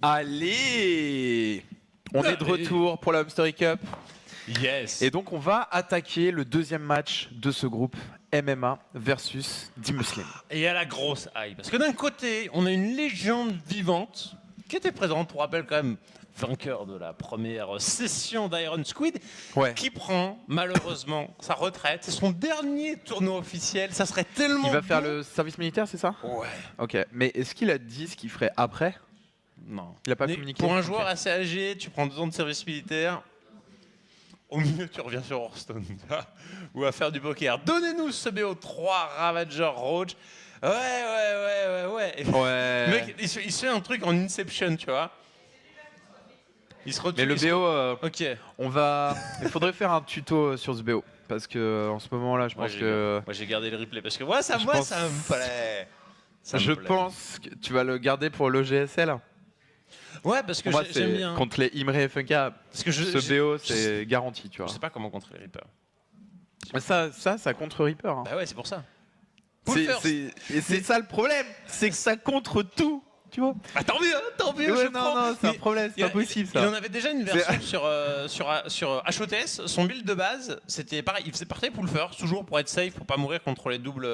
Allez, on est de retour pour la Home Story Cup. Yes. Et donc on va attaquer le deuxième match de ce groupe, MMA versus D-Muslim. Et il y a la grosse hype. Parce que d'un côté, on a une légende vivante qui était présente, pour rappel quand même, vainqueur de la première session d'Iron Squid, qui prend malheureusement sa retraite. C'est son dernier tournoi officiel. Ça serait tellement Il va bon. faire le service militaire, c'est ça? Ouais. Ok, mais est-ce qu'il a dit ce qu'il ferait après? Non. Il a pas Mais communiqué. pour un joueur assez âgé, tu prends 2 ans de service militaire. Au mieux, tu reviens sur Hearthstone ou à faire du poker. Donnez-nous ce BO3 Ravager Roach. Ouais. Ouais. Mec, il se fait un truc en Inception, tu vois. Il se retrouve. Mais le BO, Ok. il faudrait faire un tuto sur ce BO. Parce que en ce moment-là, je pense que. Moi, j'ai gardé le replay parce que moi, ça me plaît. Je pense que tu vas le garder pour l'OGSL. Ouais, parce que moi, j'aime bien. Contre les Imre et Funka, Parce que ce BO, c'est garanti, tu vois. Je sais pas comment contrer les Reapers. Ça contre Reaper. Hein. Bah ouais, c'est pour ça. Et c'est ça le problème, c'est que ça contre tout, tu vois. Ah, tant mieux, Ouais, je prends. non, c'est un problème, c'est pas possible ça. Il en avait déjà une version sur HOTS. Son build de base, c'était pareil. Il faisait partie pour le faire, toujours pour être safe, pour pas mourir contre les doubles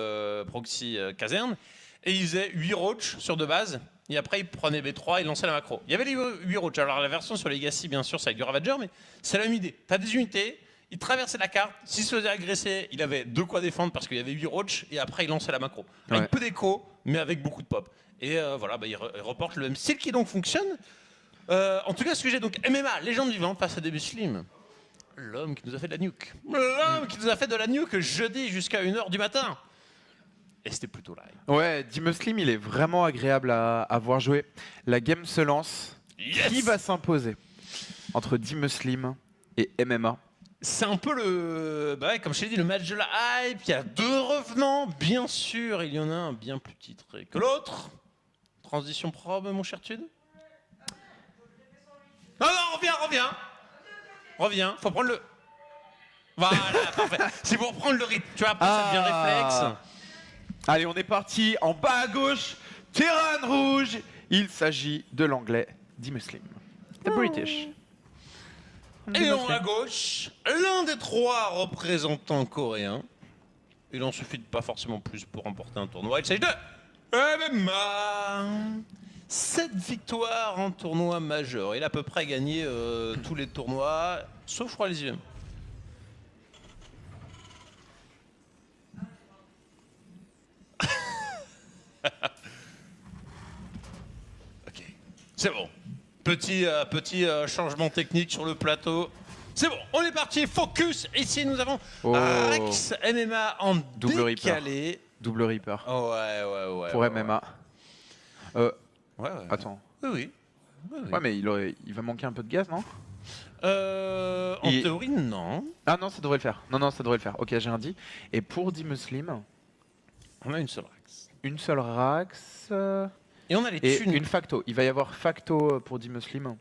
proxy casernes. Et il faisait 8 roach sur de base. Et après, il prenait B3 et lançait la macro. Il y avait les 8 roach. Alors la version sur Legacy, bien sûr, c'est avec du Ravager, mais c'est la même idée. T'as des unités. Il traversait la carte, s'il se faisait agresser, il avait de quoi défendre parce qu'il y avait 8 roach et après il lançait la macro. Avec peu d'écho, mais avec beaucoup de pop. Et voilà, il reporte le même style qui donc fonctionne. En tout cas, ce que j'ai donc MMA, légende vivante face à D-Muslim. L'homme qui nous a fait de la nuke. L'homme qui nous a fait de la nuke jeudi jusqu'à 1h du matin. Et c'était plutôt live. Ouais, D-Muslim, il est vraiment agréable à voir jouer. La game se lance. Yes. Qui va s'imposer entre D-Muslim et MMA? C'est un peu le... Bah ouais, comme je t'ai dit, le match de la hype. Il y a 2 revenants, bien sûr. Il y en a un bien plus titré que l'autre. Transition probe, mon cher Tude. Non, reviens. Faut prendre le... Voilà, parfait. C'est pour prendre le rythme. Tu vois, après ça devient réflexe. Allez, on est parti. En bas à gauche, Terran rouge. Il s'agit de l'anglais D-Muslim. The British. Et en à gauche, l'un des 3 représentants coréens. Il en suffit de pas forcément plus pour remporter un tournoi. Il s'agit de MMA. 7 victoires en tournoi majeur. Il a à peu près gagné tous les tournois, sauf je crois les IEM. Ok, c'est bon. Petit changement technique sur le plateau. C'est bon, on est parti, focus. Ici, nous avons Rex MMA en Double décalé. Reaper. Double Reaper. Ouais. Pour MMA. Ouais. Attends. Oui. Ouais, mais il va manquer un peu de gaz, non? En théorie, non. Ah non, ça devrait le faire. Non, ça devrait le faire. Ok, j'ai rien dit. Et pour D-Muslim, on a une seule Rax. Une seule Rax. Et on a les thunes. Une facto. Il va y avoir facto pour D-Muslim.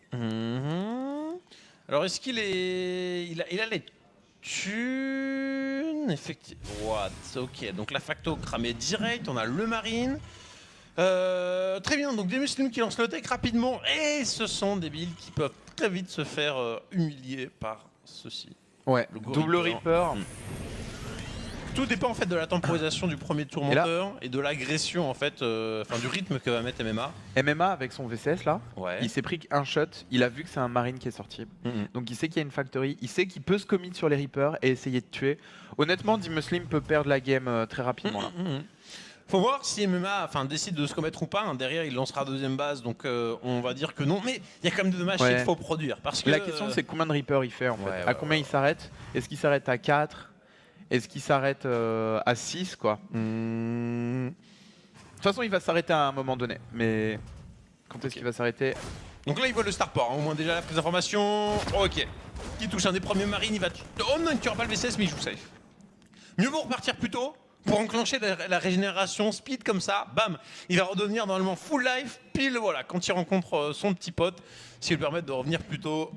Alors, est-ce qu'il est... Il a les thunes. Effectivement. What? Ok, donc la facto cramée direct. On a le marine. Très bien, donc des muslims qui lancent le tech rapidement. Et ce sont des builds qui peuvent très vite se faire humilier par ceci. Ouais, double Reaper. Tout dépend en fait de la temporisation du premier tourmenteur et de l'agression en fait, du rythme que va mettre MMA. MMA avec son VCS là, il s'est pris un shot, il a vu que c'est un marine qui est sorti. Donc il sait qu'il y a une factory, il sait qu'il peut se commit sur les Reapers et essayer de tuer. Honnêtement, D-Muslim peut perdre la game très rapidement là. Faut voir si MMA décide de se commettre ou pas. Derrière, il lancera deuxième base, donc on va dire que non. Mais il y a quand même de dommages qu'il faut produire. Parce que, la question c'est combien de Reapers il fait en fait. À combien il s'arrête? Est-ce qu'il s'arrête à 4? Est-ce qu'il s'arrête à 6 quoi? De toute façon, il va s'arrêter à un moment donné. Mais quand est-ce qu'il va s'arrêter? Donc là, il voit le starport. Au moins déjà la prise d'information. Ok. Qui touche un des premiers marines, il va... Oh non, il ne tuera pas le VCS, mais il joue safe. Mieux vaut repartir plus tôt pour enclencher la régénération speed comme ça. Bam. Il va redevenir normalement full life. Pile, voilà, quand il rencontre son petit pote. Ce qui lui permet de revenir plus tôt.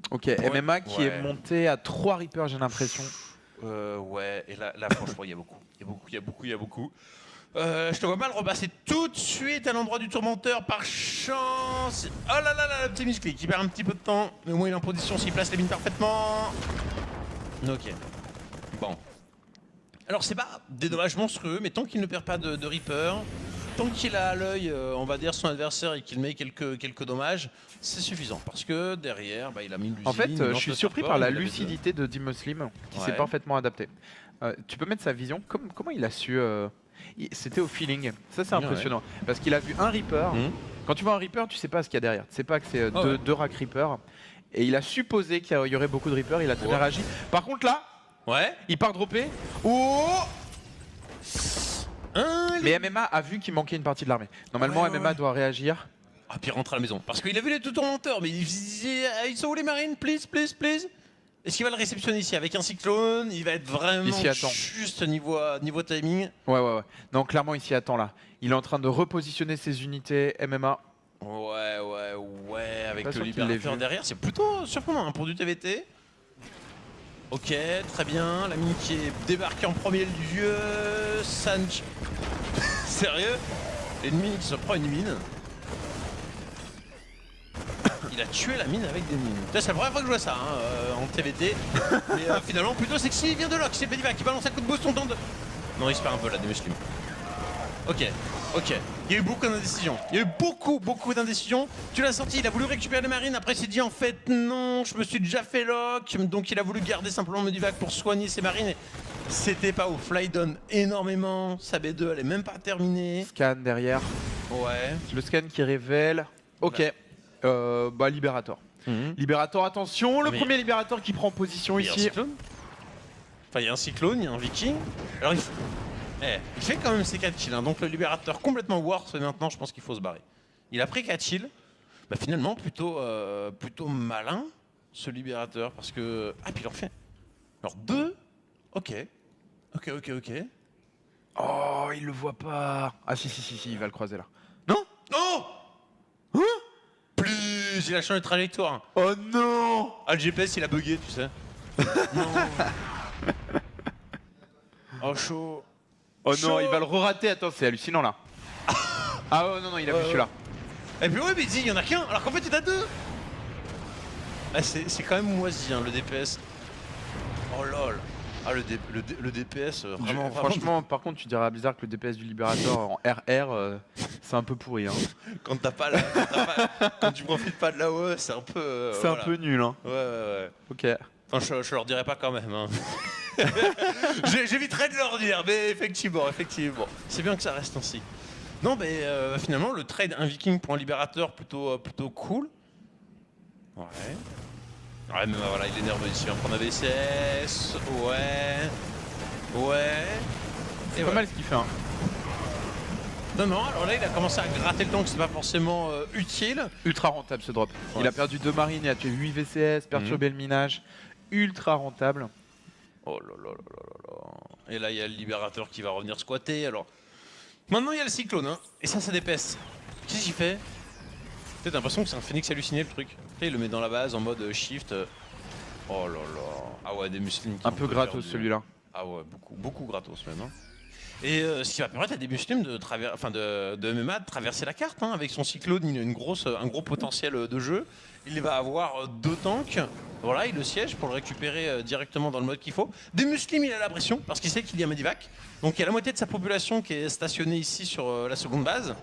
Ok, MMA qui est monté à 3 Reapers, j'ai l'impression. Ouais, et là franchement, il y a beaucoup. Je te vois mal repasser tout de suite à l'endroit du tourmenteur par chance. Oh là là là, le petit musclé qui perd un petit peu de temps. Mais au moins il est en position s'il place les mines parfaitement. Ok. Bon. Alors c'est pas des dommages monstrueux, mais tant qu'il ne perd pas de Reaper, tant qu'il a à l'œil, on va dire, son adversaire et qu'il met quelques dommages, c'est suffisant. Parce que derrière, bah, il a mis l'usine. En fait, je suis surpris par la lucidité de Dimoslim qui s'est parfaitement adapté. Tu peux mettre sa vision, comment il a su... C'était au feeling, ça c'est impressionnant. Parce qu'il a vu un Reaper, quand tu vois un Reaper, tu sais pas ce qu'il y a derrière. Tu sais pas que c'est deux racks Reaper. Et il a supposé qu'il y aurait beaucoup de Reaper, il a très bien réagi. Par contre là, il part dropper. Oh, mais MMA a vu qu'il manquait une partie de l'armée. Normalement, MMA doit réagir. Ah, puis il rentre à la maison. Parce qu'il a vu les deux tourmenteurs, mais il disait ils sont où les marines? Please, please, please. Est-ce qu'il va le réceptionner ici avec un cyclone? Il va être vraiment juste niveau timing. Ouais. Non, clairement, il s'y attend là. Il est en train de repositionner ses unités MMA. Ouais, avec le libérateur derrière, c'est plutôt surprenant hein, pour du TVT. Ok, très bien. La mine qui est débarquée en premier, le vieux Sanj. Sérieux? L'ennemi qui se prend une mine. Il a tué la mine avec des mines. C'est la première fois que je vois ça hein, en TVT. Mais finalement plutôt sexy, il vient de Locke, c'est Medivac qui balance un coup de boost, on tente de... Non, il se perd un peu là, des muscles. Ok. Il y a eu beaucoup d'indécisions. Il y a eu beaucoup d'indécisions. Tu l'as senti, il a voulu récupérer les marines. Après, il s'est dit en fait non, je me suis déjà fait lock. Donc, il a voulu garder simplement Medivac pour soigner ses marines. C'était pas ouf. Là, il donne énormément. Sa B2, elle est même pas terminée. Scan derrière. Ouais. Le scan qui révèle. Ok. Bah, Libérator. Libérator, attention, le premier Libérator qui prend position ici. Enfin, il y a un cyclone, il y a un viking. Alors, il fait quand même ses 4 kills, hein, donc le libérateur complètement worse, et maintenant je pense qu'il faut se barrer. Il a pris 4 kills, bah finalement plutôt malin ce libérateur, parce que... Ah, puis il en fait... Alors 2. Ok. Oh, il le voit pas. Ah si, il va le croiser là. Non. Hein? Plus, il a changé de trajectoire. Oh non. Ah, le GPS il a bugué, tu sais. Non. Oh, chaud. Oh non, il va le re-rater, attends, c'est hallucinant là. Ah oh non, il a vu celui-là. Et puis ouais, mais il dit il y en a qu'un, alors qu'en fait il y en a deux. Ah, c'est quand même moisi hein, le DPS. Oh lol. Ah le DPS, vraiment... Franchement, par contre, tu dirais à Blizzard que le DPS du Libérator en RR, c'est un peu pourri. Hein. Quand quand tu profites pas de l'AOE, c'est un peu... c'est un peu nul. Hein. Ouais. Ok. Enfin, je leur dirais pas quand même. Hein. J'éviterais de leur dire, mais effectivement. C'est bien que ça reste ainsi. Non, mais finalement, le trade un viking pour un libérateur plutôt cool. Ouais, mais voilà, il est nerveux ici. On prend un VCS. Ouais. C'est pas mal ce qu'il fait. Hein. Non, alors là, il a commencé à gratter le tank, c'est pas forcément utile. Ultra rentable ce drop. Ouais. Il a perdu 2 marines, il a tué 8 VCS, perturbé le minage. Ultra rentable. Oh là. Et là, il y a le libérateur qui va revenir squatter. Alors, maintenant, il y a le cyclone, hein. Et ça DPS. Qu'est-ce qu'il fait? T'as l'impression que c'est un phénix halluciné, le truc. Il le met dans la base en mode shift. Oh là. Ah ouais, des musulmans. Un peu gratos celui-là. Ah ouais, beaucoup gratos même. Hein. Et ce qui va permettre à des musulmans de MMA de traverser la carte. Hein. Avec son cyclone, il a un gros potentiel de jeu. Il va avoir 2 tanks. Voilà, il le siège pour le récupérer directement dans le mode qu'il faut. Des musulmans, il a la pression parce qu'il sait qu'il y a Medivac. Donc il y a la moitié de sa population qui est stationnée ici sur la seconde base.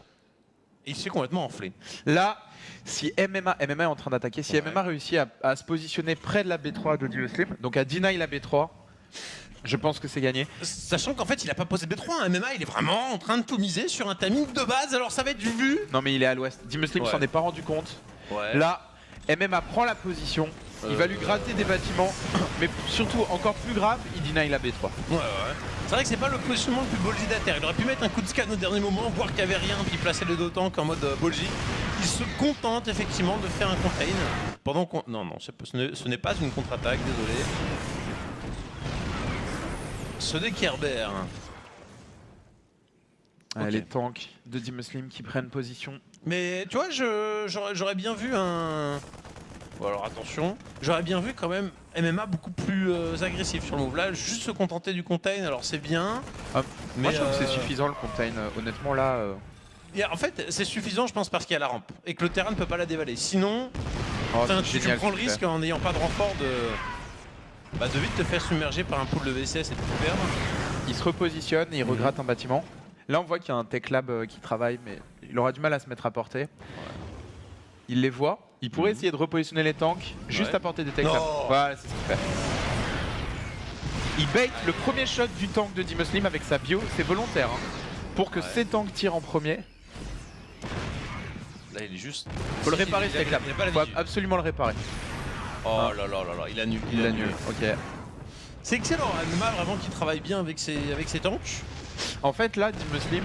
Et il s'est complètement enflé. Là, si MMA est en train d'attaquer, si MMA réussit à se positionner près de la B3 de Dimoslim, donc à deny la B3, je pense que c'est gagné. Sachant qu'en fait, il a pas posé B3, hein. MMA, il est vraiment en train de tout miser sur un timing de base, alors ça va être vu. Non, mais il est à l'ouest. Dimoslim s'en est pas rendu compte. Là, MMA prend la position, il va lui gratter des bâtiments, mais surtout, encore plus grave, il deny la B3. Ouais. C'est vrai que c'est pas le positionnement le plus ballsy de la Terre. Il aurait pu mettre un coup de scan au dernier moment, voir qu'il n'y avait rien, puis placer les 2 tanks en mode ballsy. Il se contente effectivement de faire un contain pendant qu'on... Non, ce n'est pas une contre-attaque, désolé. Ce n'est qu'Herbert. Les tanks de Dimoslim qui prennent position. Mais tu vois, j'aurais bien vu un... Bon alors attention, j'aurais bien vu quand même MMA beaucoup plus agressif sur le move. Là, juste se contenter du contain, alors c'est bien. Mais moi je trouve que c'est suffisant le contain, honnêtement là. En fait, c'est suffisant, je pense, parce qu'il y a la rampe et que le terrain ne peut pas la dévaler. Sinon, tu prends le risque en n'ayant pas de renfort de vite te faire submerger par un pool de VCS et de tout perdre. Il se repositionne et il regratte un bâtiment. Là, on voit qu'il y a un tech lab qui travaille, mais il aura du mal à se mettre à portée. Ouais. Il les voit. Il pourrait essayer de repositionner les tanks juste à portée des tech labs. Voilà, c'est ce qu'il fait. Il bait le premier shot du tank de D-Muslim avec sa bio. C'est volontaire hein, pour que ses tanks tirent en premier. Là, il est juste. Faut le réparer, ce tech lab. Faut absolument le réparer. Oh là là là là, il annule. Il annule, ok. C'est excellent, MMA vraiment qui travaille bien avec ses tanks. En fait là, D-Muslim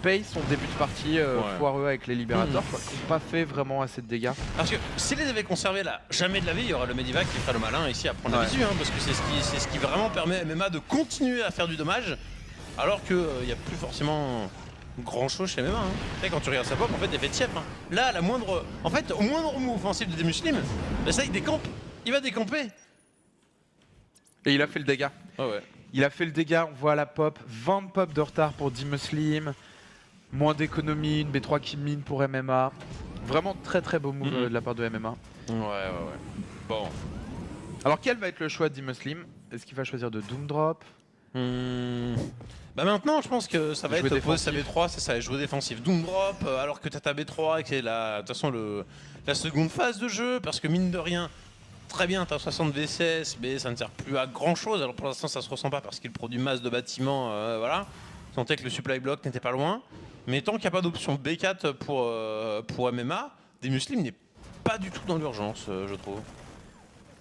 paye son début de partie foireux avec les libérateurs qui n'ont pas fait vraiment assez de dégâts. Parce que s'ils les avaient conservés là, jamais de la vie, il y aura le Medivac qui fera le malin ici à prendre la visu, hein, parce que c'est ce qui vraiment permet à MMA de continuer à faire du dommage, alors qu'il n'y a plus forcément grand chose chez MMA. Hein. Quand tu regardes sa pop, en fait, elle fait tiep. Hein. Là, au moindre move offensif de D-Muslim, bah, ça il décampe, il va décamper. Et il a fait le dégât. Oh ouais. Il a fait le dégât, on voit la pop, 20 pop de retard pour D-Muslim, moins d'économie, une B3 qui mine pour MMA. Vraiment très très beau move de la part de MMA. Ouais. Bon. Alors quel va être le choix de D-Muslim? Est-ce qu'il va choisir de Doom Drop? Bah maintenant je pense que ça va être poser sa B3, c'est ça, jouer défensif. Doom Drop, alors que t'as ta B3 et que c'est de toute façon la seconde phase de jeu, parce que mine de rien, très bien, t'as 60 VCS, mais ça ne sert plus à grand chose. Alors pour l'instant ça se ressent pas parce qu'il produit masse de bâtiments, voilà. Sentait que le supply block n'était pas loin. Mais tant qu'il n'y a pas d'option B4 pour MMA, D-Muslim n'est pas du tout dans l'urgence, je trouve.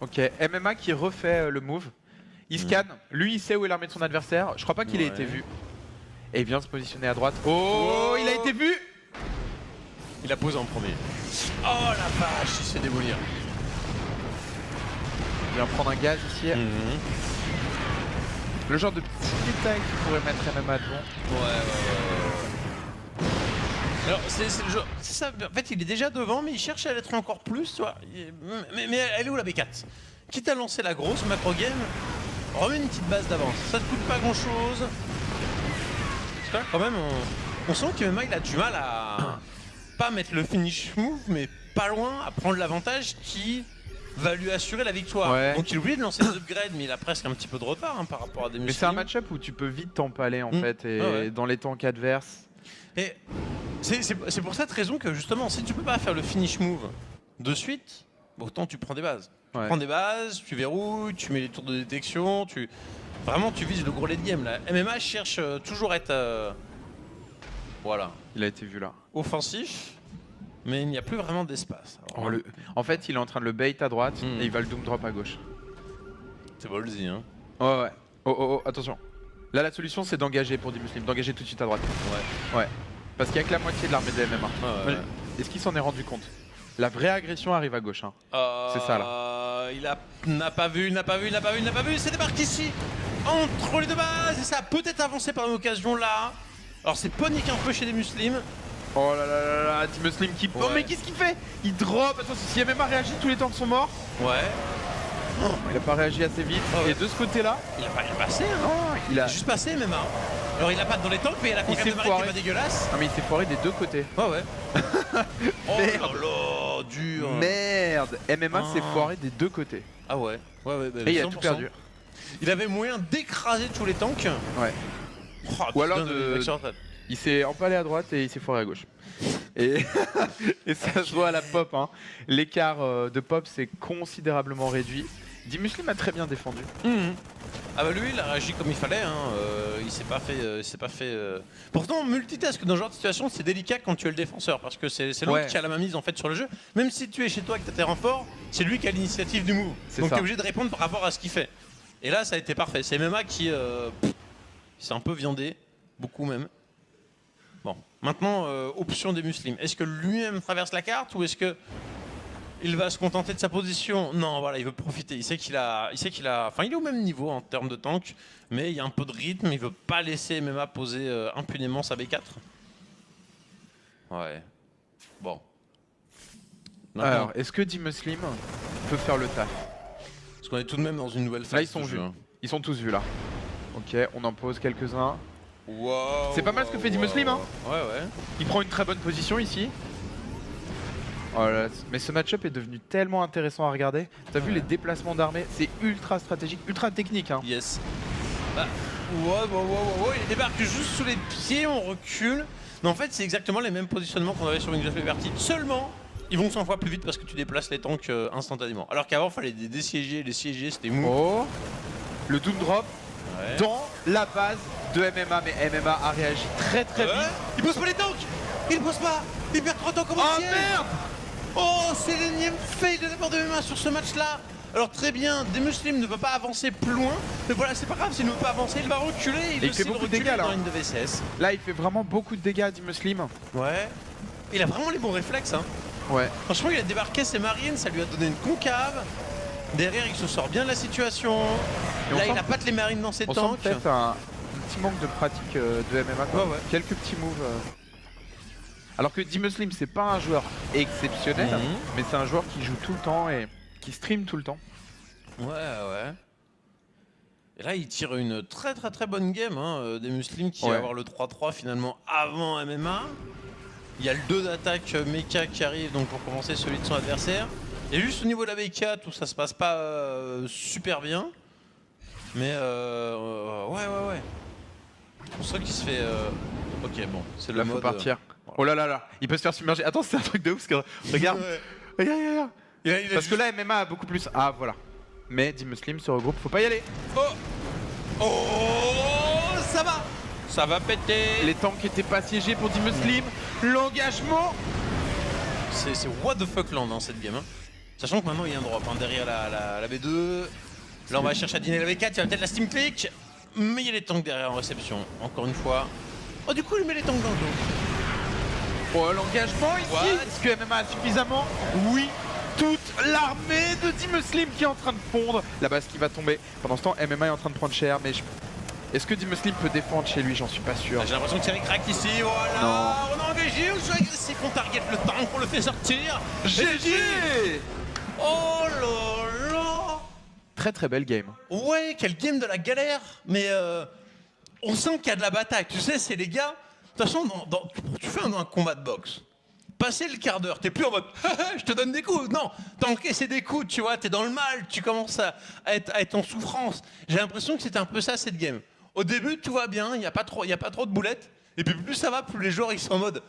Ok, MMA qui refait le move. Il scanne, lui il sait où est l'armée de son adversaire. Je crois pas qu'il ait été vu. Et il vient se positionner à droite. Oh, il a été vu. Il a posé en premier. Oh la vache, il se fait démolir. Il vient prendre un gaz ici. Le genre de petit détail qui pourrait mettre MMA devant. Ouais. Alors c'est ça, en fait il est déjà devant mais il cherche à l'être encore plus, tu vois. Mais elle est où la B4? Quitte à lancer la grosse macro game, remets une petite base d'avance. Ça te coûte pas grand chose. Quand même on sent que MMA il a du mal à pas mettre le finish move mais pas loin à prendre l'avantage qui va lui assurer la victoire. Donc il oublie de lancer des upgrades mais il a presque un petit peu de retard par rapport à des muscles. Mais c'est un match-up où tu peux vite t'empaler en fait et dans les tanks adverses. Et c'est pour cette raison que justement si tu peux pas faire le finish move de suite, autant tu prends des bases. Tu prends des bases, tu verrouilles, tu mets les tours de détection, vraiment tu vises le gros late game là. MMA cherche toujours à être voilà. Il a été vu là. Offensif. Mais il n'y a plus vraiment d'espace. En fait, il est en train de le bait à droite et il va le doom drop à gauche. C'est ballsy, hein. Ouais. Oh, attention. Là, la solution, c'est d'engager pour D-Muslim, d'engager tout de suite à droite. Ouais. Parce qu'il y a que la moitié de l'armée de MMA. Est-ce qu'il s'en est rendu compte? La vraie agression arrive à gauche. Hein. C'est ça là. Il n'a pas vu. C'est débarqué ici, entre les deux bases. Et ça a peut-être avancé par une occasion là. Alors c'est panique un peu chez les Muslims. Oh là là, D-Muslim qui... Oh mais qu'est-ce qu'il fait? Il drop, attention, si MMA réagit, tous les tanks sont morts. Il a pas réagi assez vite. Et de ce côté-là... Il a passé, hein. Il a juste passé MMA. Alors il a pas dans les tanks, mais il a la conquête de marine qui est pas dégueulasse. Ah mais il s'est foiré des deux côtés. Oh là, dur. Merde, MMA s'est foiré des deux côtés. Ah ouais. Et il a tout perdu. Il avait moyen d'écraser tous les tanks. Ou alors il s'est empalé à droite et il s'est foiré à gauche. Et ça se voit à la pop. Hein. L'écart de pop s'est considérablement réduit. D-Muslim a très bien défendu. Ah bah lui il a réagi comme il fallait. Hein. Il s'est pas fait. Pourtant multitask dans ce genre de situation c'est délicat quand tu es le défenseur parce que c'est l'autre qui a la main mise en fait sur le jeu. Même si tu es chez toi et que tu as tes renforts, c'est lui qui a l'initiative du move. Donc tu es obligé de répondre par rapport à ce qu'il fait. Et là ça a été parfait. C'est MMA qui s'est un peu viandé, beaucoup même. Bon, maintenant, option des Muslims. Est-ce que lui-même traverse la carte ou est-ce que il va se contenter de sa position? Non, voilà, il veut profiter. Il sait qu'il a, enfin, il est au même niveau en termes de tank, mais il y a un peu de rythme. Il veut pas laisser MMA poser impunément sa B4. Ouais. Bon. Alors, est-ce que D-Muslim peut faire le taf? qu'on est tout de même dans une nouvelle phase. Là, ils sont vus. Ils sont tous vus là. Ok, on en pose quelques-uns. Wow, c'est pas mal ce que fait Dimuslim, hein. Ouais, ouais. Il prend une très bonne position ici. Oh là, mais ce match-up est devenu tellement intéressant à regarder. T'as vu les déplacements d'armée? C'est ultra stratégique, ultra technique. Hein. Yes. Bah, ouais, il débarque juste sous les pieds, on recule. Mais en fait, c'est exactement les mêmes positionnements qu'on avait sur Wings of Liberty. Seulement, ils vont 100 fois plus vite parce que tu déplaces les tanks instantanément. Alors qu'avant, il fallait les dessiéger, c'était mou. Oh, le Doom Drop dans la base de MMA, mais MMA a réagi très vite. Il pose pas les tanks. Il pose pas. Il perd 3 tanks comme Oh merde. Oh, c'est l'énième fail de la part de MMA sur ce match-là. Alors très bien, Dimuslim ne peut pas avancer plus loin, mais voilà, c'est pas grave, s'il ne veut pas avancer, il va reculer, il fait beaucoup de dégâts là. Dans une de VCS. Là, il fait vraiment beaucoup de dégâts, Dimuslim. Ouais. Il a vraiment les bons réflexes, hein. Ouais. Franchement, il a débarqué ses marines, ça lui a donné une concave. Derrière, il se sort bien de la situation. Là, il a pas les marines dans ses tanks. On sent peut-être un petit manque de pratique de MMA. Quoi. Ouais. Quelques petits moves. Alors que Dimuslim, c'est pas un joueur exceptionnel, mais c'est un joueur qui joue tout le temps et qui stream tout le temps. Ouais. Et là, il tire une très bonne game, hein, des Muslims qui va avoir le 3-3 finalement avant MMA. Il y a le 2 d'attaque mecha qui arrive donc pour commencer celui de son adversaire. Et juste au niveau de la mecha, tout ça se passe pas super bien. Mais ouais. On sent qu'il se fait... Ok, bon, c'est le mode... Faut partir. Oh là là, il peut se faire submerger. Attends, c'est un truc de ouf, parce que regarde. Regarde. Parce que là, MMA a beaucoup plus. Ah, voilà. Mais Dimuslim se regroupe, faut pas y aller. Oh, ça va péter. Les tanks étaient pas siégés pour Dimuslim. L'engagement. C'est what the fuck land dans cette game. Hein. Sachant que maintenant il y a un drop derrière la B2. Là, on va chercher à dîner la B4, il y a peut-être la steam click. Mais il y a les tanks derrière en réception, encore une fois. Oh, du coup, il met les tanks dans le dos. Oh, l'engagement ici. Est-ce que MMA a suffisamment? Oui. Toute l'armée de Dimuslim qui est en train de fondre. La base qui va tomber. Pendant ce temps, MMA est en train de prendre cher. Mais est-ce que Dimuslim peut défendre chez lui? J'en suis pas sûr. J'ai l'impression que c'est crack ici. Voilà. Non. On a engagé, on joue agressif, on target le tank, on le fait sortir. GG. Oh là là. Très belle game. Ouais, quelle game de la galère. Mais on sent qu'il y a de la bataille. Tu sais, c'est les gars. De toute façon, tu fais un combat de boxe. Passer le quart d'heure, t'es plus en mode je te donne des coups. Non, t'as encaissé des coups, tu vois, t'es dans le mal, tu commences à être en souffrance. J'ai l'impression que c'était un peu ça cette game. Au début, tout va bien, il n'y a pas trop de boulettes. Et puis plus ça va, plus les joueurs ils sont en mode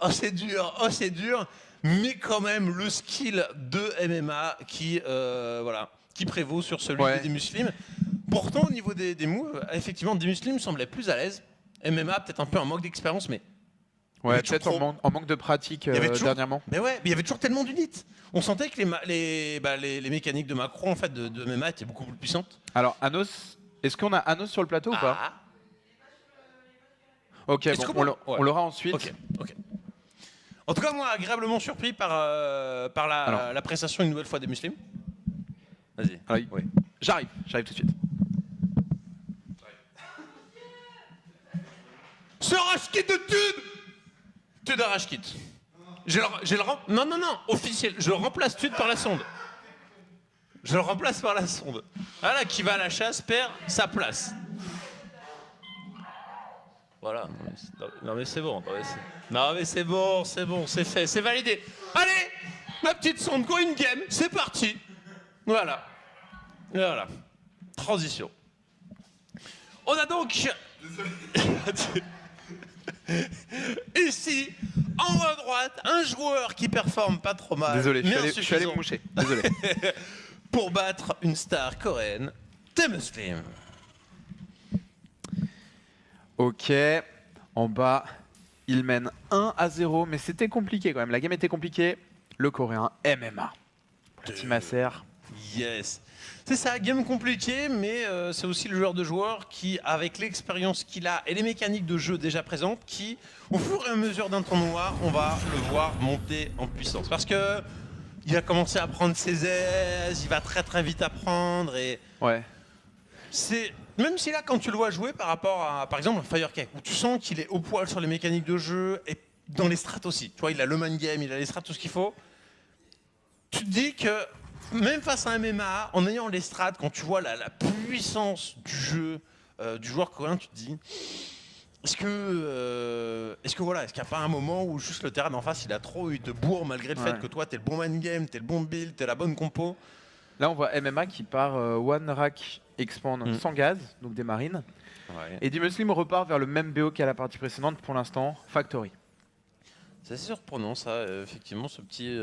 oh c'est dur. Mais quand même, le skill de MMA qui prévaut sur celui des Muslims. Pourtant, au niveau des moves, effectivement, des Muslims semblait plus à l'aise. MMA, peut-être un peu un manque d'expérience, mais. Ouais, peut-être en manque de pratique dernièrement. Mais ouais, mais il y avait toujours tellement d'units. On sentait que les mécaniques de macro en fait, de MMA étaient beaucoup plus puissantes. Alors, Anos, est-ce qu'on a Anos sur le plateau ou pas? Ok, bon, on l'aura ensuite. Ok. En tout cas, moi, agréablement surpris par la prestation une nouvelle fois des Muslims. Vas-y. Oui. J'arrive tout de suite. Ce rush kit de Tude! Tude à rush kit. Non, officiel. Je le remplace Tude par la sonde. Voilà, qui va à la chasse perd sa place. Voilà. Non mais c'est bon. C'est fait, c'est validé. Allez, ma petite sonde, go in game, c'est parti. Voilà. Transition. On a donc... Ici, en haut à droite, un joueur qui performe pas trop mal. Désolé, je suis allé me moucher. Désolé. Pour battre une star coréenne, Dimuslim. Ok, en bas, il mène 1-0, mais c'était compliqué quand même. La game était compliquée. Le coréen MMA. Team Acer. Yes. C'est ça, game compliqué, mais c'est aussi le genre de joueur qui, avec l'expérience qu'il a et les mécaniques de jeu déjà présentes, qui, au fur et à mesure d'un tournoi, on va le voir monter en puissance. Parce que il a commencé à prendre ses aises, il va très vite apprendre et... Ouais. C'est... Même si là, quand tu le vois jouer par rapport à, par exemple, Firecake, où tu sens qu'il est au poil sur les mécaniques de jeu et dans les strats aussi. Tu vois, il a le man game, il a les strats, tout ce qu'il faut. Tu te dis que même face à un MMA, en ayant les strats, quand tu vois la puissance du jeu du joueur coréen, tu te dis est-ce que voilà, est-ce qu'il n'y a pas un moment où juste le terrain d'en face il a trop eu de bourre malgré le fait que toi t'es le bon man game, t'es le bon build, t'es la bonne compo. Là on voit MMA qui part one rack expand sans gaz, donc des marines. Ouais. Et D-Muslim repart vers le même BO qu'à la partie précédente pour l'instant, Factory. C'est assez surprenant ça, effectivement, ce petit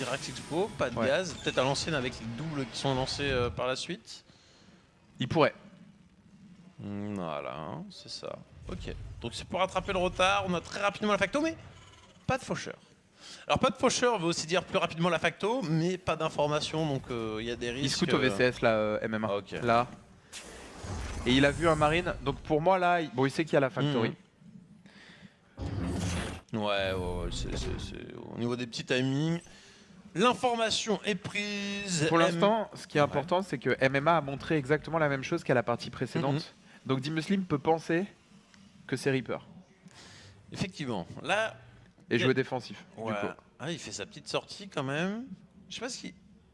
Rax Expo, pas de gaz, peut-être à l'ancienne avec les doubles qui sont lancés par la suite. Il pourrait. Voilà, c'est ça. Ok, donc c'est pour rattraper le retard, on a très rapidement la facto, mais pas de faucheur. Alors pas de faucheur veut aussi dire plus rapidement la facto, mais pas d'information, donc il y a des risques. Il scoute au VCS là, MMA. Okay. Là. Et il a vu un marine, donc pour moi là, il sait qu'il y a la factory. Ouais, au niveau des petits timings, l'information est prise. Pour l'instant, ce qui est important, c'est que MMA a montré exactement la même chose qu'à la partie précédente. Donc D-Muslim peut penser que c'est Reaper. Effectivement. Là. Et jouer défensif. Ouais. Du coup. Ah, il fait sa petite sortie quand même. Je sais pas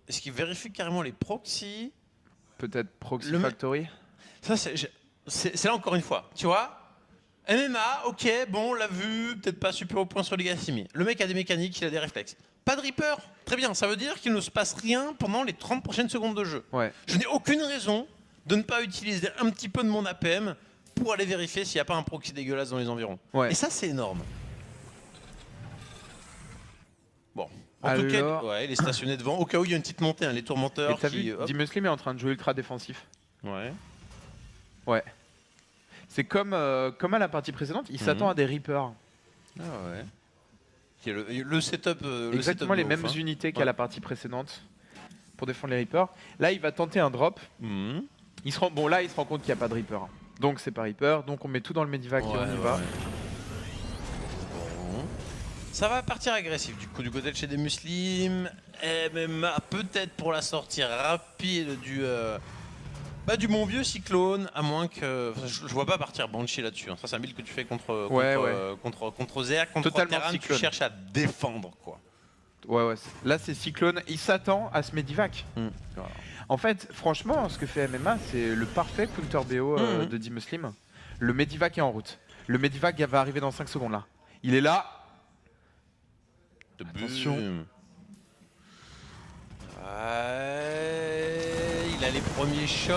est-ce qu'il vérifie carrément les proxys. Peut-être proxy factory. Ça, c'est là encore une fois. Tu vois, MMA, ok, bon, on l'a vu, peut-être pas super au point sur Legacy, mais le mec a des mécaniques, il a des réflexes. Pas de Reaper, très bien, ça veut dire qu'il ne se passe rien pendant les 30 prochaines secondes de jeu. Ouais. Je n'ai aucune raison de ne pas utiliser un petit peu de mon APM pour aller vérifier s'il n'y a pas un proxy dégueulasse dans les environs. Ouais. Et ça, c'est énorme. Bon, en tout cas, il est stationné devant, au cas où il y a une petite montée, hein, les tourmenteurs. Et t'as vu, D-Muslim est en train de jouer ultra défensif. Ouais. Ouais. C'est comme à la partie précédente, il s'attend à des Reapers. Ah ouais. Le setup. Exactement les mêmes unités qu'à la partie précédente pour défendre les Reapers. Là, il va tenter un drop. Il se rend compte qu'il n'y a pas de Reaper. Donc c'est pas Reaper. Donc on met tout dans le Medivac et on y va. Bon. Ça va partir agressif du coup du côté de chez D-Muslim. MMA peut-être pour la sortie rapide du bon vieux cyclone, à moins que. Je vois pas partir Banshee là-dessus. Hein. Ça, c'est un build que tu fais contre Zerg, contre Terran, tu cherches à défendre, quoi. Ouais. Là, c'est cyclone. Il s'attend à ce Medivac. Voilà. En fait, franchement, ce que fait MMA, c'est le parfait counter BO de D-Muslim. Le Medivac est en route. Le Medivac va arriver dans 5 secondes, là. Il est là. Attention. Il a les premiers shots,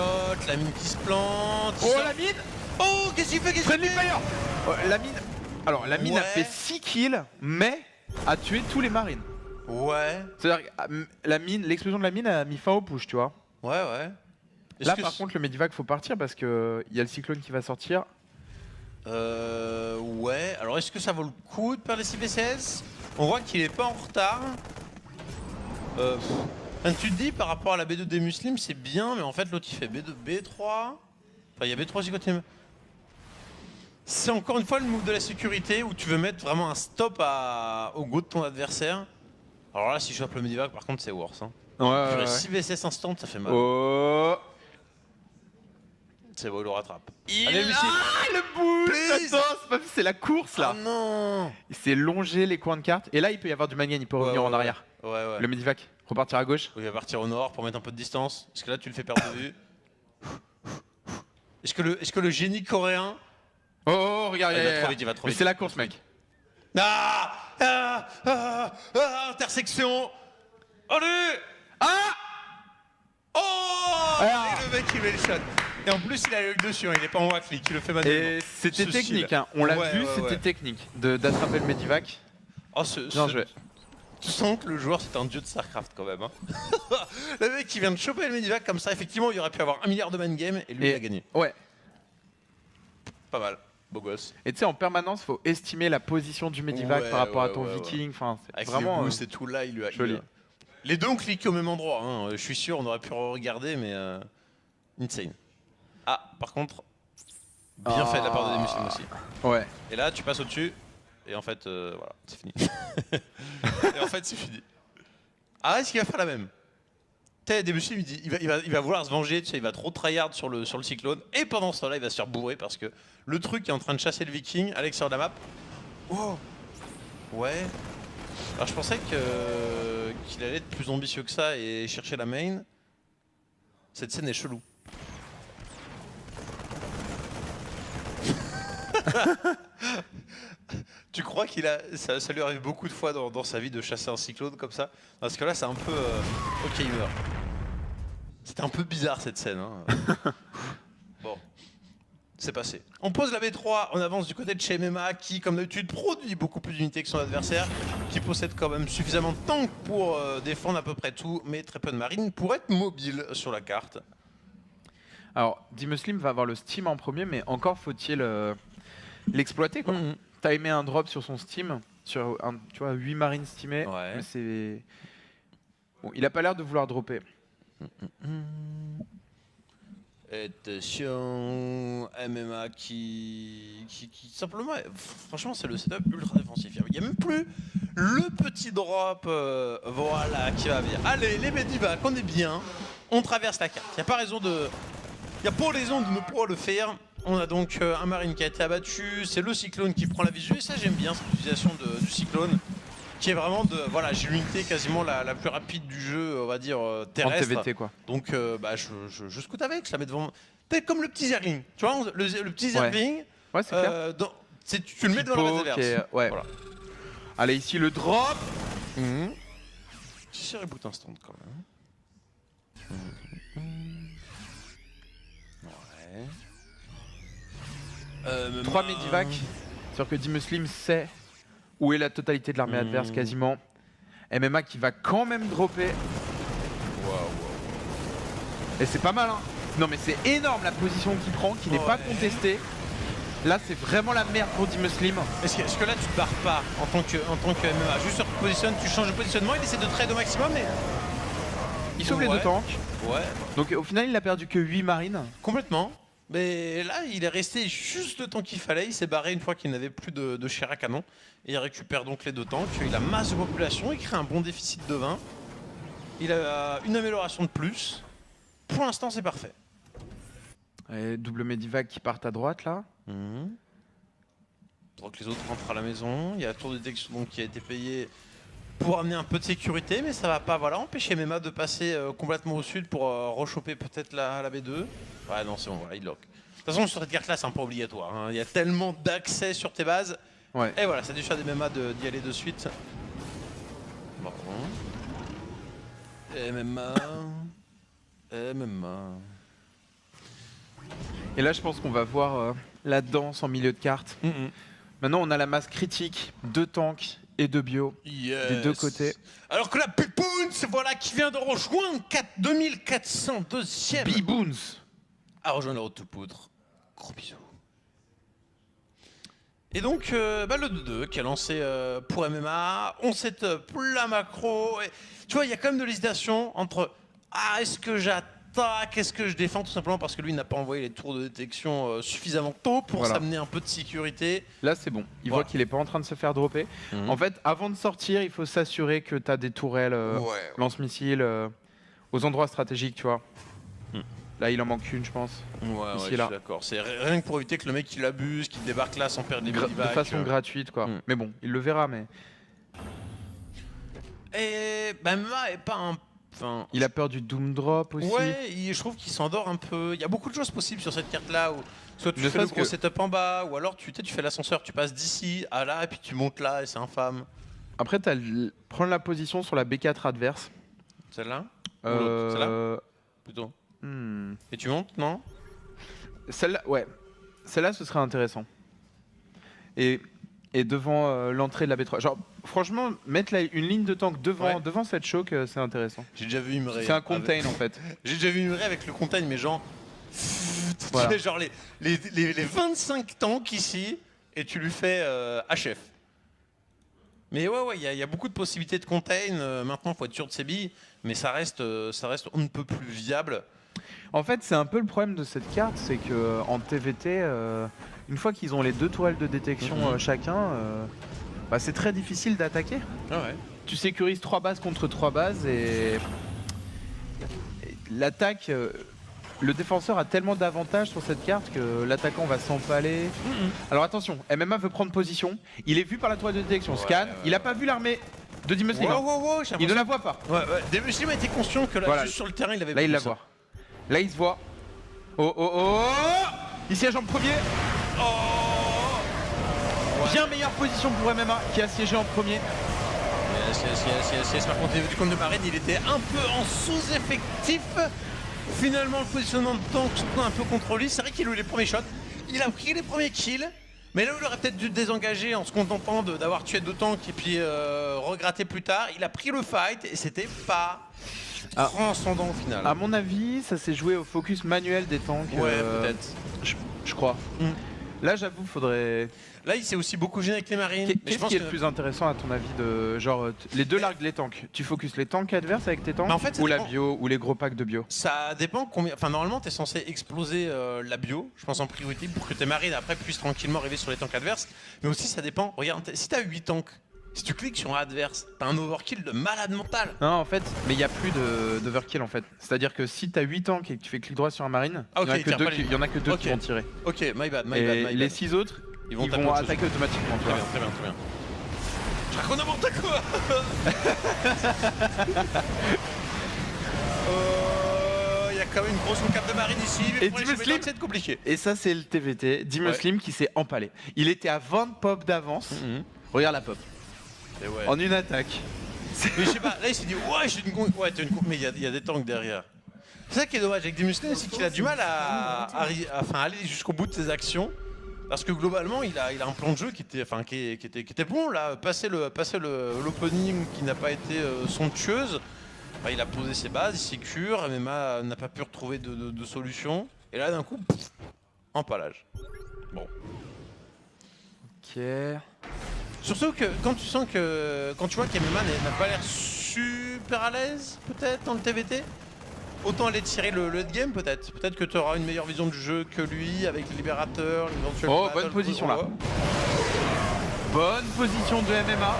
la mine qui se plante. Oh la mine. Oh, qu'est-ce qu'il fait, Friendly fire. La mine. Alors la mine a fait 6 kills, mais a tué tous les marines. Ouais. C'est-à-dire l'explosion de la mine a mis fin au push, tu vois. Ouais. Là par contre le Medivac faut partir parce que il y a le cyclone qui va sortir. Ouais. Alors est-ce que ça vaut le coup de perdre les 6 BCS? On voit qu'il est pas en retard. Tu te dis par rapport à la B2 des Muslims c'est bien, mais en fait l'autre il fait B2, B3. Enfin il y a B3 qui continue. C'est encore une fois le move de la sécurité où tu veux mettre vraiment un stop au go de ton adversaire. Alors là si je chope le Medivac par contre c'est worse. Hein. Ouais. 6 VSS instant ça fait mal. Oh. C'est bon, il le rattrape. Allez, le boost. C'est la course là. Oh non. Il s'est longé les coins de carte. Et là il peut y avoir du mangain, il peut revenir en arrière. Ouais. Le Medivac, repartir à gauche. Il va partir au nord pour mettre un peu de distance. Est-ce que là tu le fais perdre de vue? Est-ce que le génie coréen... Oh, regarde, il va trop vite, il va trop vite. Mais c'est la course, mec. Intersection. Allez. Et le mec il met le shot. Et en plus il a eu dessus, il est pas en waffle, il le fait manuellement. Et c'était technique, hein. On l'a vu, c'était technique d'attraper le Medivac. Bien joué. Tu sens que le joueur c'est un dieu de StarCraft quand même. Hein. Le mec qui vient de choper le Medivac comme ça, effectivement il aurait pu avoir 1 milliard de man game et lui il a gagné. Ouais. Pas mal, beau gosse. Et tu sais en permanence faut estimer la position du Medivac par rapport à ton Viking. Enfin, c'est avec vraiment. Les c'est tout là, il lui a. Joli. Les deux ont cliqué au même endroit. Hein. Je suis sûr on aurait pu regarder mais insane. Ah par contre bien fait de la part de D-Muslim aussi. Ouais. Et là tu passes au-dessus. Et en fait, voilà, c'est fini. Et en fait, c'est fini. Ah, est-ce qu'il va faire la même? D-Muslim, il va vouloir se venger, tu sais, il va trop tryhard sur le cyclone. Et pendant ce temps-là, il va se faire bourrer parce que le truc est en train de chasser le Viking à l'extérieur de la map. Oh. Ouais. Alors je pensais qu'il allait être plus ambitieux que ça et chercher la main. Cette scène est chelou. Tu crois qu'il a. Ça lui arrive beaucoup de fois dans sa vie de chasser un cyclone comme ça? Parce que là, c'est un peu. Ok, il meurt. C'était un peu bizarre cette scène. Hein. Bon. C'est passé. On pose la B3, on avance du côté de chez MMA qui, comme d'habitude, produit beaucoup plus d'unités que son adversaire, qui possède quand même suffisamment de tanks pour défendre à peu près tout, mais très peu de marines pour être mobile sur la carte. Alors, Dimuslim va avoir le Steam en premier, mais encore faut-il l'exploiter, quoi. T'as aimé un drop sur son Steam, sur tu vois, 8 marines steamées, mais c'est... Bon, il a pas l'air de vouloir dropper. Attention, MMA qui simplement, franchement c'est le setup ultra défensif. Il n'y a même plus le petit drop, voilà, qui va bien. Allez, les Medivac, on est bien, on traverse la carte. Il n'y a pas raison de ne pas le faire. On a donc un marine qui a été abattu, c'est le cyclone qui prend la visu, et ça j'aime bien cette utilisation du cyclone. Qui est vraiment de. Voilà, j'ai l'unité quasiment la plus rapide du jeu, on va dire terrestre. En TVT, quoi. Donc je scoute avec, je la mets devant. Peut-être comme le petit Zergling. Tu vois, le petit Zergling. Ouais, c'est clair. Tu le mets devant la base adverse. Ouais. Voilà. Allez, ici le drop. Petit reboot instant quand même. Ouais. 3 Medivac. C'est-à-dire que Dimuslim sait où est la totalité de l'armée adverse quasiment. MMA qui va quand même dropper. Et c'est pas mal, hein. Non mais c'est énorme la position qu'il prend, qui n'est pas contestée. Là c'est vraiment la merde pour Dimuslim. Est-ce que là tu te barres pas en tant que MMA? Juste tu te positionnes, tu changes de positionnement, il essaie de trade au maximum mais... Il sauve les deux tanks. Ouais. Donc au final il a perdu que 8 marines. Complètement. Mais là, il est resté juste le temps qu'il fallait. Il s'est barré une fois qu'il n'avait plus de chair à canon. Et il récupère donc les deux tanks. Il a masse de population. Il crée un bon déficit de 20. Il a une amélioration de plus. Pour l'instant, c'est parfait. Et double Medivac qui partent à droite là. Donc les autres rentrent à la maison. Il y a la tour de détection donc, qui a été payée pour amener un peu de sécurité. Mais ça va pas empêcher MMA de passer complètement au sud pour rechoper peut-être la B2. Ouais, non, c'est bon, voilà, il lock. De toute façon, sur cette carte-là, c'est un peu obligatoire. Hein. Il y a tellement d'accès sur tes bases. Ouais. Et voilà, ça déchire des MMA d'y aller de suite. Bon. MMA. Et là, je pense qu'on va voir la danse en milieu de carte. Maintenant, on a la masse critique, 2 tanks et 2 bio des deux côtés. Alors que la Biboons, voilà, qui vient de rejoindre 2402e. Biboons à rejoindre la route de poudre. Gros bisous. Et donc, le 2-2 qui a lancé pour MMA. On setup la macro. Et, tu vois, il y a quand même de l'hésitation entre est-ce que j'attaque, est-ce que je défends, tout simplement parce que lui n'a pas envoyé les tours de détection suffisamment tôt pour s'amener un peu de sécurité. Là, c'est bon. Il voit qu'il n'est pas en train de se faire dropper. En fait, avant de sortir, il faut s'assurer que tu as des tourelles lance-missiles aux endroits stratégiques, tu vois. Là, il en manque une, je pense. Ouais, je suis d'accord. C'est rien que pour éviter que le mec il abuse, qu'il débarque là sans perdre les Medivac. De façon gratuite, quoi. Mais bon, il le verra, mais... Et MMA est pas un... Enfin, il a peur du Doom Drop aussi. Ouais, je trouve qu'il s'endort un peu. Il y a beaucoup de choses possibles sur cette carte-là. Où soit tu fais le gros setup en bas, ou alors tu fais l'ascenseur, tu passes d'ici à là, et puis tu montes là, et c'est infâme. Après, tu as prendre la position sur la B4 adverse. Celle-là Celle-là plutôt. Et tu montes, non? Celle-là, ouais. Celle-là, ce serait intéressant. Et devant l'entrée de la B3. Genre, franchement, mettre une ligne de tank devant cette choke, c'est intéressant. J'ai déjà vu Imre. C'est un contain en fait. J'ai déjà vu Imre avec le contain, mais genre. Voilà. Tu fais genre les 25 tanks ici, et tu lui fais HF. Mais ouais, il y a beaucoup de possibilités de contain. Maintenant, il faut être sûr de ses billes, mais ça reste on ne peut plus viable. En fait, c'est un peu le problème de cette carte, c'est que en TVT, une fois qu'ils ont les 2 tourelles de détection chacun, c'est très difficile d'attaquer. Ah ouais. Tu sécurises 3 bases contre 3 bases et l'attaque, le défenseur a tellement d'avantages sur cette carte que l'attaquant va s'empaler. Alors attention, MMA veut prendre position. Il est vu par la tourelle de détection, scan. Il a pas vu l'armée De Dim Muslim. Il ne la voit pas. Ouais. Dim Muslim a été conscient que là, juste sur le terrain, il avait. Là, il la voit. Là, il se voit. Oh. Il siège en premier. Bien meilleure position pour MMA qui a siégé en premier. Yes. Par contre, du compte de Marine, il était un peu en sous-effectif. Finalement, le positionnement de tank un peu contre lui. C'est vrai qu'il a eu les premiers shots. Il a pris les premiers kills. Mais là où il aurait peut-être dû désengager en se contentant d'avoir tué 2 tanks et puis regretter plus tard, il a pris le fight et c'était pas transcendant au final. À mon avis, ça s'est joué au focus manuel des tanks. Ouais, peut-être. Je crois. Là, j'avoue, faudrait. Là, il s'est aussi beaucoup gêné avec les marines. Qu'est-ce qui est le plus intéressant à ton avis de genre les deux largues les tanks? Tu focuses les tanks adverses avec tes tanks en fait, ou la bio ou les gros packs de bio? Ça dépend combien. Enfin, normalement, tu es censé exploser la bio, je pense en priorité, pour que tes marines après puissent tranquillement arriver sur les tanks adverses. Mais aussi, ça dépend. Regarde, si tu as 8 tanks, si tu cliques sur un adverse, t'as un overkill de malade mental. Non, en fait, mais il n'y a plus d'overkill en fait. C'est-à-dire que si t'as 8 tanks et que tu fais clic droit sur un marine, il n'y en a que 2 qui vont tirer. Ok, my bad. Les 6 autres, ils vont attaquer automatiquement. Très bien. Je raconte n'importe quoi. Il y a quand même une grosse cape de marine ici. Et Dim Muslim, c'est compliqué. Et ça, c'est le TVT. Dim Muslim qui s'est empalé. Il était à 20 pop d'avance. Regarde la pop. En une attaque. Mais je sais pas, là il s'est dit ouais j'ai une con... Ouais t'as une con... Mais il y a des tanks derrière. C'est ça qui est dommage avec Dim Muslim, c'est qu'il a du mal à aller jusqu'au bout de ses actions. Parce que globalement il a un plan de jeu qui était bon là. Passer l'opening qui n'a pas été somptueuse. Enfin, il a posé ses bases, il sécure, MMA n'a pas pu retrouver de solution. Et là d'un coup, empalage. Bon. Ok. Surtout que quand tu vois qu'MMA n'a pas l'air super à l'aise, peut-être dans le TVT, autant aller tirer le late game peut-être. Peut-être que tu auras une meilleure vision du jeu que lui avec le libérateur, l'éventuel. Oh, bonne position là. Bonne position de MMA.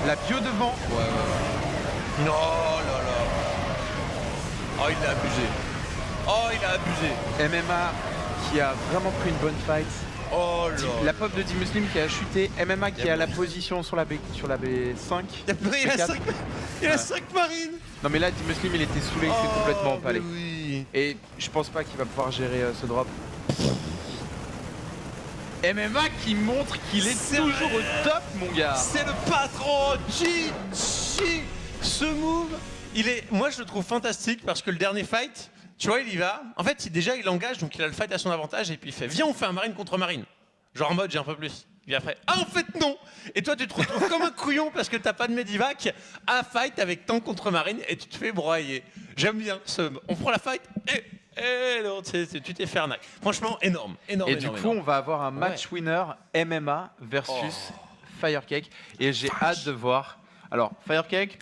La bio devant. Ouais. Non, là. Oh, il a abusé. MMA qui a vraiment pris une bonne fight. Oh là. La pop de Dim Muslim qui a chuté, MMA qui a la position sur la B5. Il a 5 marines. Non mais là Dim Muslim il était saoulé, il s'est complètement empalé. Oui. Et je pense pas qu'il va pouvoir gérer ce drop. MMA qui montre qu'il est toujours au top mon gars. C'est le patron. GG. Ce move, moi je le trouve fantastique parce que le dernier fight, tu vois, il y va. En fait, il engage, donc il a le fight à son avantage et puis il fait viens, on fait un marine contre marine. Genre en mode j'ai un peu plus. Et après, en fait non. Et toi tu te retrouves comme un couillon parce que t'as pas de medivac à fight avec tank contre marine et tu te fais broyer. J'aime bien on prend la fight et non, tu t'es fait arnaque. Franchement, énorme. Et du coup, on va avoir un match winner MMA versus Firecake. Et j'ai hâte de voir. Alors, Firecake,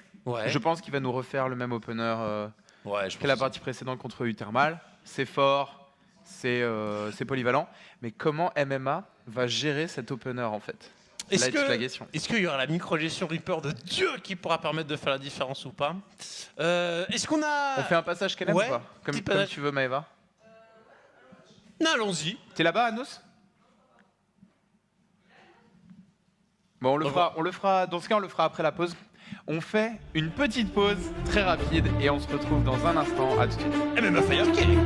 je pense qu'il va nous refaire le même opener que la partie précédente contre Uthermal. C'est fort, c'est polyvalent. Mais comment MMA va gérer cet opener en fait? Est-ce qu'il y aura la micro-gestion Reaper de Dieu qui pourra permettre de faire la différence ou pas? Est-ce qu'on a... On fait un passage quand même ou pas comme tu veux Maeva. Non, allons-y. T'es là-bas, Anos? Bon, on le fera. Dans ce cas, on le fera après la pause. On fait une petite pause très rapide et on se retrouve dans un instant. À tout de suite. MMA Firecake.